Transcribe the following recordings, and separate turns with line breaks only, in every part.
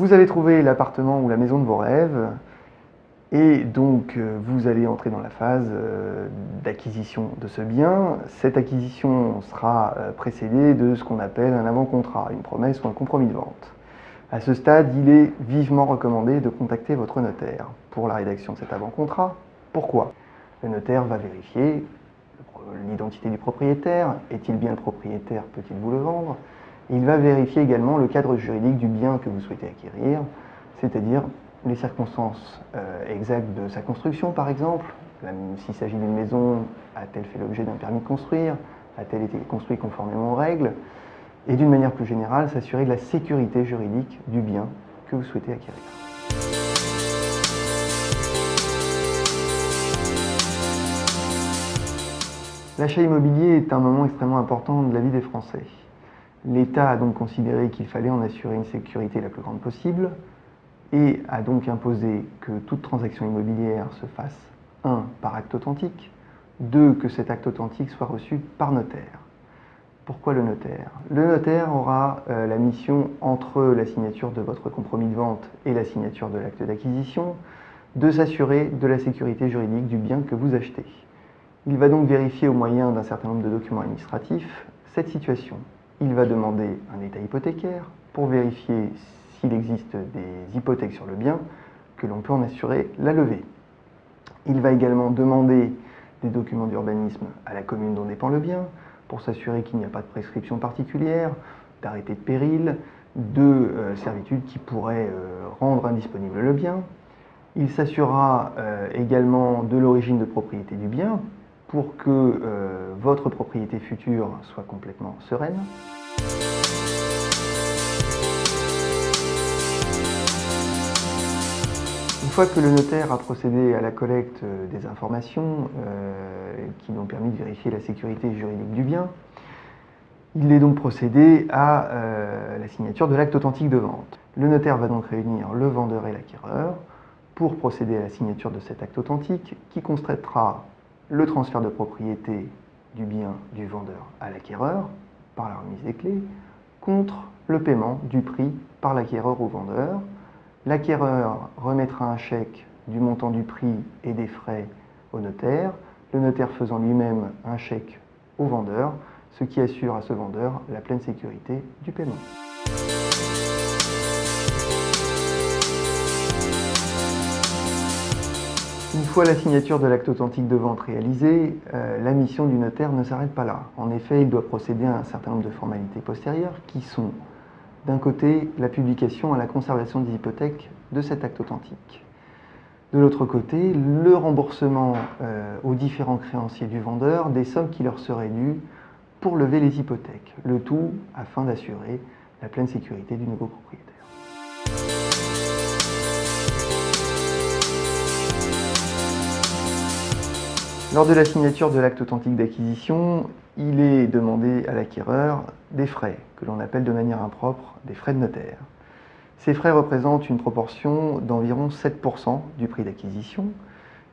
Vous avez trouvé l'appartement ou la maison de vos rêves et donc vous allez entrer dans la phase d'acquisition de ce bien. Cette acquisition sera précédée de ce qu'on appelle un avant-contrat, une promesse ou un compromis de vente. À ce stade, il est vivement recommandé de contacter votre notaire pour la rédaction de cet avant-contrat. Pourquoi? Le notaire va vérifier l'identité du propriétaire, est-il bien le propriétaire, peut-il vous le vendre? Et il va vérifier également le cadre juridique du bien que vous souhaitez acquérir, c'est-à-dire les circonstances exactes de sa construction par exemple, s'il s'agit d'une maison, a-t-elle fait l'objet d'un permis de construire, a-t-elle été construite conformément aux règles, et d'une manière plus générale, s'assurer de la sécurité juridique du bien que vous souhaitez acquérir. L'achat immobilier est un moment extrêmement important de la vie des Français. L'État a donc considéré qu'il fallait en assurer une sécurité la plus grande possible et a donc imposé que toute transaction immobilière se fasse 1. Par acte authentique, 2. Que cet acte authentique soit reçu par notaire. Pourquoi le notaire? Le notaire aura la mission, entre la signature de votre compromis de vente et la signature de l'acte d'acquisition, de s'assurer de la sécurité juridique du bien que vous achetez. Il va donc vérifier au moyen d'un certain nombre de documents administratifs cette situation. Il va demander un état hypothécaire pour vérifier s'il existe des hypothèques sur le bien, que l'on peut en assurer la levée. Il va également demander des documents d'urbanisme à la commune dont dépend le bien, pour s'assurer qu'il n'y a pas de prescription particulière, d'arrêté de péril, de servitude qui pourrait rendre indisponible le bien. Il s'assurera également de l'origine de propriété du bien, pour que votre propriété future soit complètement sereine. Une fois que le notaire a procédé à la collecte des informations qui lui ont permis de vérifier la sécurité juridique du bien, il est donc procédé à la signature de l'acte authentique de vente. Le notaire va donc réunir le vendeur et l'acquéreur pour procéder à la signature de cet acte authentique qui constatera le transfert de propriété du bien du vendeur à l'acquéreur par la remise des clés contre le paiement du prix par l'acquéreur au vendeur. L'acquéreur remettra un chèque du montant du prix et des frais au notaire, le notaire faisant lui-même un chèque au vendeur, ce qui assure à ce vendeur la pleine sécurité du paiement. Une fois la signature de l'acte authentique de vente réalisée, la mission du notaire ne s'arrête pas là. En effet, il doit procéder à un certain nombre de formalités postérieures qui sont, d'un côté, la publication à la conservation des hypothèques de cet acte authentique. De l'autre côté, le remboursement aux différents créanciers du vendeur des sommes qui leur seraient dues pour lever les hypothèques. Le tout afin d'assurer la pleine sécurité du nouveau propriétaire. Lors de la signature de l'acte authentique d'acquisition, il est demandé à l'acquéreur des frais, que l'on appelle de manière impropre des frais de notaire. Ces frais représentent une proportion d'environ 7% du prix d'acquisition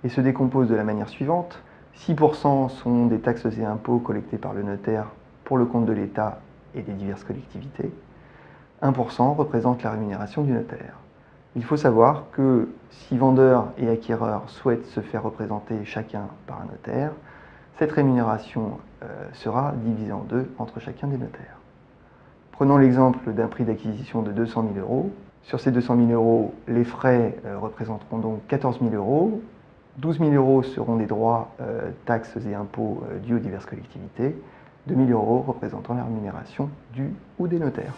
et se décomposent de la manière suivante. 6% sont des taxes et impôts collectés par le notaire pour le compte de l'État et des diverses collectivités. 1% représente la rémunération du notaire. Il faut savoir que si vendeur et acquéreur souhaitent se faire représenter chacun par un notaire, cette rémunération sera divisée en deux entre chacun des notaires. Prenons l'exemple d'un prix d'acquisition de 200 000 €. Sur ces 200 000 €, les frais représenteront donc 14 000 €. 12 000 € seront des droits, taxes et impôts dus aux diverses collectivités. 2 000 € représentant la rémunération du ou des notaires.